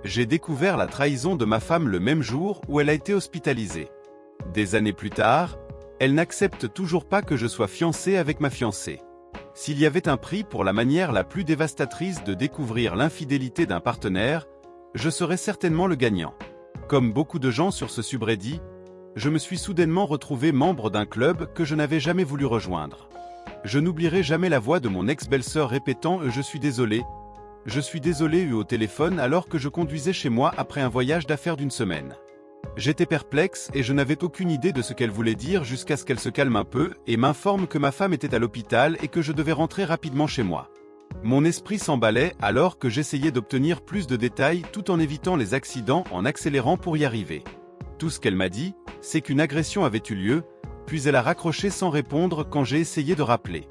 J'ai découvert la trahison de ma femme le même jour où elle a été hospitalisée. Des années plus tard, elle n'accepte toujours pas que je sois fiancé avec ma fiancée. S'il y avait un prix pour la manière la plus dévastatrice de découvrir l'infidélité d'un partenaire, je serais certainement le gagnant. Comme beaucoup de gens sur ce subreddit, je me suis soudainement retrouvé membre d'un club que je n'avais jamais voulu rejoindre. Je n'oublierai jamais la voix de mon ex-belle-sœur répétant « Je suis désolé » au téléphone alors que je conduisais chez moi après un voyage d'affaires d'une semaine. J'étais perplexe et je n'avais aucune idée de ce qu'elle voulait dire jusqu'à ce qu'elle se calme un peu et m'informe que ma femme était à l'hôpital et que je devais rentrer rapidement chez moi. Mon esprit s'emballait alors que j'essayais d'obtenir plus de détails tout en évitant les accidents en accélérant pour y arriver. Tout ce qu'elle m'a dit, c'est qu'une agression avait eu lieu, puis elle a raccroché sans répondre quand j'ai essayé de rappeler.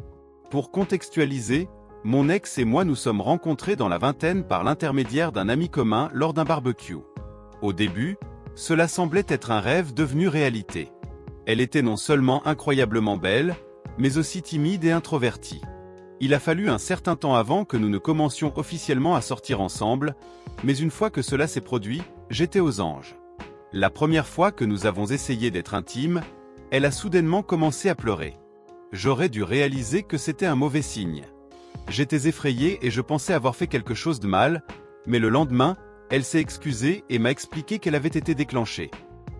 Pour contextualiser, mon ex et moi nous sommes rencontrés dans la vingtaine par l'intermédiaire d'un ami commun lors d'un barbecue. Au début, cela semblait être un rêve devenu réalité. Elle était non seulement incroyablement belle, mais aussi timide et introvertie. Il a fallu un certain temps avant que nous ne commencions officiellement à sortir ensemble, mais une fois que cela s'est produit, j'étais aux anges. La première fois que nous avons essayé d'être intimes, elle a soudainement commencé à pleurer. J'aurais dû réaliser que c'était un mauvais signe. J'étais effrayé et je pensais avoir fait quelque chose de mal, mais le lendemain, elle s'est excusée et m'a expliqué qu'elle avait été déclenchée.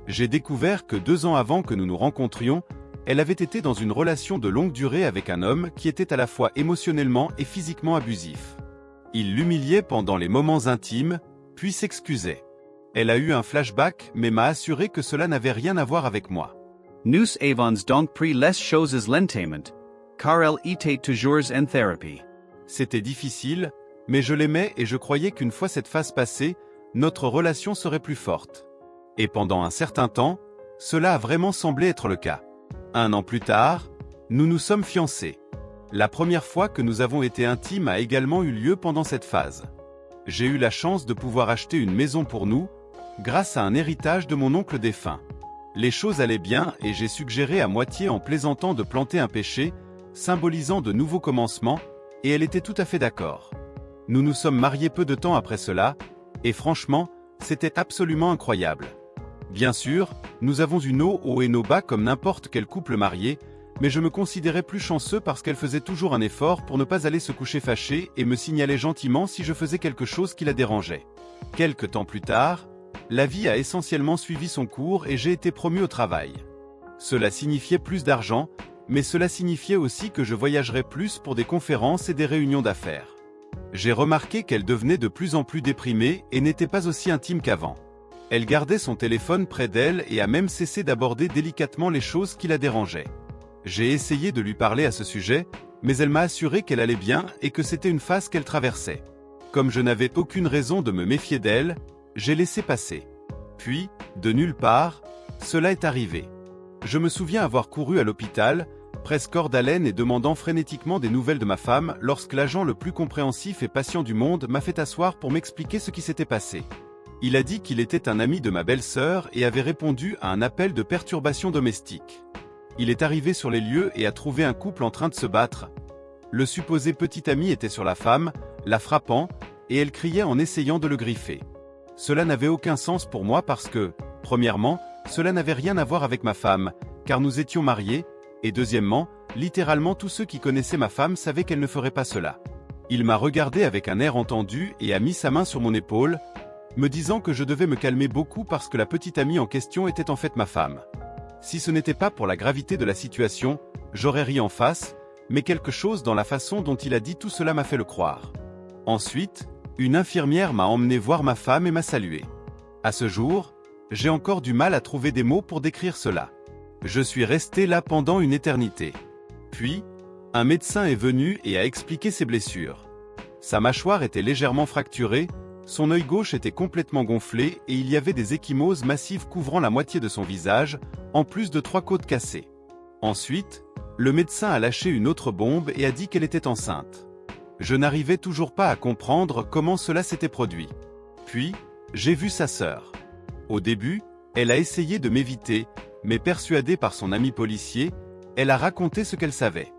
J'ai découvert que 2 ans avant que nous nous rencontrions, elle avait été dans une relation de longue durée avec un homme qui était à la fois émotionnellement et physiquement abusif. Il l'humiliait pendant les moments intimes, puis s'excusait. Elle a eu un flashback mais m'a assuré que cela n'avait rien à voir avec moi. Nous avons donc pris les choses lentement, car elle était toujours en thérapie. C'était difficile, mais je l'aimais et je croyais qu'une fois cette phase passée, notre relation serait plus forte. Et pendant un certain temps, cela a vraiment semblé être le cas. 1 an plus tard, nous nous sommes fiancés. La première fois que nous avons été intimes a également eu lieu pendant cette phase. J'ai eu la chance de pouvoir acheter une maison pour nous, grâce à un héritage de mon oncle défunt. Les choses allaient bien et j'ai suggéré à moitié en plaisantant de planter un pêcher, symbolisant de nouveaux commencements, et elle était tout à fait d'accord. Nous nous sommes mariés peu de temps après cela, et franchement, c'était absolument incroyable. Bien sûr, nous avons eu nos hauts et nos bas comme n'importe quel couple marié, mais je me considérais plus chanceux parce qu'elle faisait toujours un effort pour ne pas aller se coucher fâchée et me signalait gentiment si je faisais quelque chose qui la dérangeait. Quelque temps plus tard, la vie a essentiellement suivi son cours et j'ai été promu au travail. Cela signifiait plus d'argent, mais cela signifiait aussi que je voyagerais plus pour des conférences et des réunions d'affaires. J'ai remarqué qu'elle devenait de plus en plus déprimée et n'était pas aussi intime qu'avant. Elle gardait son téléphone près d'elle et a même cessé d'aborder délicatement les choses qui la dérangeaient. J'ai essayé de lui parler à ce sujet, mais elle m'a assuré qu'elle allait bien et que c'était une phase qu'elle traversait. Comme je n'avais aucune raison de me méfier d'elle, j'ai laissé passer. Puis, de nulle part, cela est arrivé. Je me souviens avoir couru à l'hôpital, presque hors d'haleine et demandant frénétiquement des nouvelles de ma femme lorsque l'agent le plus compréhensif et patient du monde m'a fait asseoir pour m'expliquer ce qui s'était passé. Il a dit qu'il était un ami de ma belle-sœur et avait répondu à un appel de perturbation domestique. Il est arrivé sur les lieux et a trouvé un couple en train de se battre. Le supposé petit ami était sur la femme, la frappant, et elle criait en essayant de le griffer. Cela n'avait aucun sens pour moi parce que, premièrement, cela n'avait rien à voir avec ma femme, car nous étions mariés, et deuxièmement, littéralement tous ceux qui connaissaient ma femme savaient qu'elle ne ferait pas cela. Il m'a regardé avec un air entendu et a mis sa main sur mon épaule, me disant que je devais me calmer beaucoup parce que la petite amie en question était en fait ma femme. Si ce n'était pas pour la gravité de la situation, j'aurais ri en face, mais quelque chose dans la façon dont il a dit tout cela m'a fait le croire. Ensuite, une infirmière m'a emmené voir ma femme et m'a salué. À ce jour, j'ai encore du mal à trouver des mots pour décrire cela. Je suis resté là pendant une éternité. Puis, un médecin est venu et a expliqué ses blessures. Sa mâchoire était légèrement fracturée, son œil gauche était complètement gonflé et il y avait des ecchymoses massives couvrant la moitié de son visage, en plus de 3 côtes cassées. Ensuite, le médecin a lâché une autre bombe et a dit qu'elle était enceinte. Je n'arrivais toujours pas à comprendre comment cela s'était produit. Puis, j'ai vu sa sœur. Au début, elle a essayé de m'éviter, mais persuadée par son ami policier, elle a raconté ce qu'elle savait.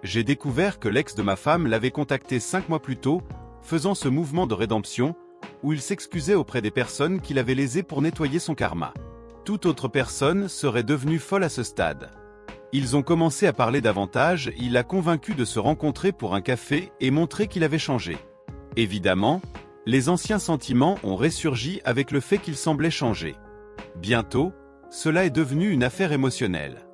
J'ai découvert que l'ex de ma femme l'avait contactée 5 mois plus tôt, faisant ce mouvement de rédemption, où il s'excusait auprès des personnes qu'il avait lésées pour nettoyer son karma. Toute autre personne serait devenue folle à ce stade. Ils ont commencé à parler davantage, il l'a convaincu de se rencontrer pour un café et montrer qu'il avait changé. Évidemment, les anciens sentiments ont ressurgi avec le fait qu'il semblait changer. Bientôt, cela est devenu une affaire émotionnelle.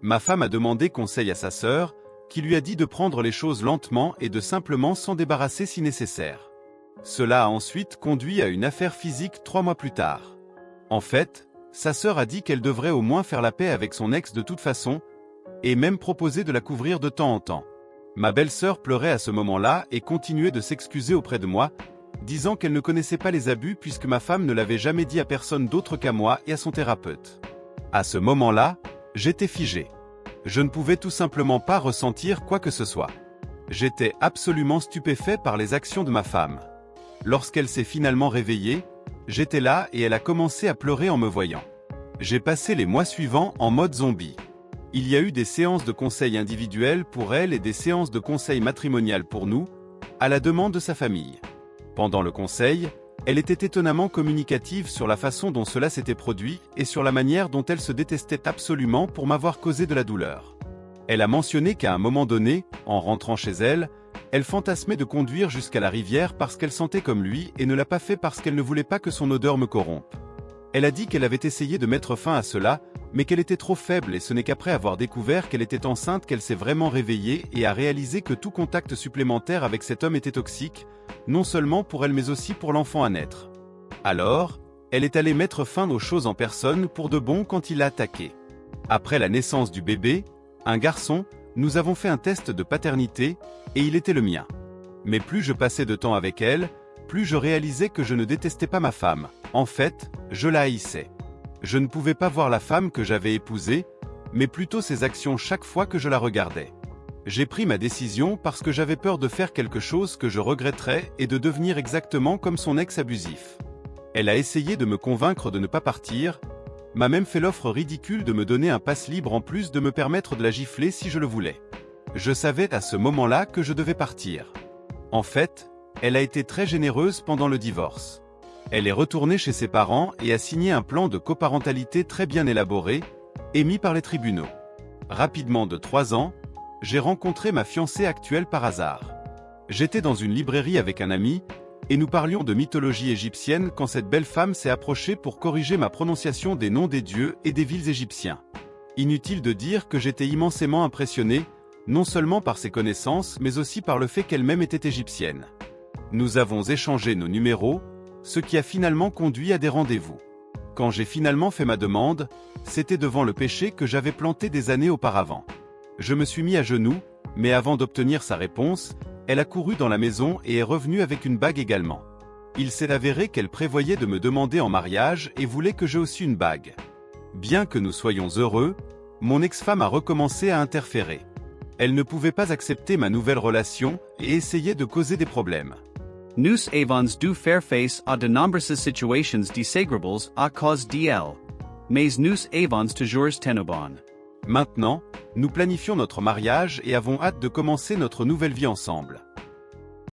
Ma femme a demandé conseil à sa sœur, qui lui a dit de prendre les choses lentement et de simplement s'en débarrasser si nécessaire. Cela a ensuite conduit à une affaire physique 3 mois plus tard. En fait, sa sœur a dit qu'elle devrait au moins faire la paix avec son ex de toute façon, et même proposé de la couvrir de temps en temps. Ma belle-sœur pleurait à ce moment-là et continuait de s'excuser auprès de moi, disant qu'elle ne connaissait pas les abus puisque ma femme ne l'avait jamais dit à personne d'autre qu'à moi et à son thérapeute. À ce moment-là, j'étais figé. Je ne pouvais tout simplement pas ressentir quoi que ce soit. J'étais absolument stupéfait par les actions de ma femme. Lorsqu'elle s'est finalement réveillée, j'étais là et elle a commencé à pleurer en me voyant. J'ai passé les mois suivants en mode zombie. Il y a eu des séances de conseils individuels pour elle et des séances de conseils matrimoniales pour nous, à la demande de sa famille. Pendant le conseil, elle était étonnamment communicative sur la façon dont cela s'était produit et sur la manière dont elle se détestait absolument pour m'avoir causé de la douleur. Elle a mentionné qu'à un moment donné, en rentrant chez elle, elle fantasmait de conduire jusqu'à la rivière parce qu'elle sentait comme lui et ne l'a pas fait parce qu'elle ne voulait pas que son odeur me corrompe. Elle a dit qu'elle avait essayé de mettre fin à cela, mais qu'elle était trop faible et ce n'est qu'après avoir découvert qu'elle était enceinte qu'elle s'est vraiment réveillée et a réalisé que tout contact supplémentaire avec cet homme était toxique, non seulement pour elle mais aussi pour l'enfant à naître. Alors, elle est allée mettre fin aux choses en personne pour de bon quand il l'a attaquée. Après la naissance du bébé, un garçon, nous avons fait un test de paternité, et il était le mien. Mais plus je passais de temps avec elle, plus je réalisais que je ne détestais pas ma femme. En fait, je la haïssais. Je ne pouvais pas voir la femme que j'avais épousée, mais plutôt ses actions chaque fois que je la regardais. J'ai pris ma décision parce que j'avais peur de faire quelque chose que je regretterais et de devenir exactement comme son ex abusif. Elle a essayé de me convaincre de ne pas partir, m'a même fait l'offre ridicule de me donner un passe libre en plus de me permettre de la gifler si je le voulais. Je savais à ce moment-là que je devais partir. En fait, elle a été très généreuse pendant le divorce. Elle est retournée chez ses parents et a signé un plan de coparentalité très bien élaboré, émis par les tribunaux. Rapidement de 3 ans, j'ai rencontré ma fiancée actuelle par hasard. J'étais dans une librairie avec un ami, et nous parlions de mythologie égyptienne quand cette belle femme s'est approchée pour corriger ma prononciation des noms des dieux et des villes égyptiens. Inutile de dire que j'étais immensément impressionné, non seulement par ses connaissances mais aussi par le fait qu'elle-même était égyptienne. Nous avons échangé nos numéros, ce qui a finalement conduit à des rendez-vous. Quand j'ai finalement fait ma demande, c'était devant le péché que j'avais planté des années auparavant. Je me suis mis à genoux, mais avant d'obtenir sa réponse, elle a couru dans la maison et est revenue avec une bague également. Il s'est avéré qu'elle prévoyait de me demander en mariage et voulait que j'aie aussi une bague. Bien que nous soyons heureux, mon ex-femme a recommencé à interférer. Elle ne pouvait pas accepter ma nouvelle relation et essayait de causer des problèmes. Nous avons dû faire face à de nombreuses situations désagréables à cause d'elle. Mais nous avons toujours tenu bon. Maintenant, nous planifions notre mariage et avons hâte de commencer notre nouvelle vie ensemble.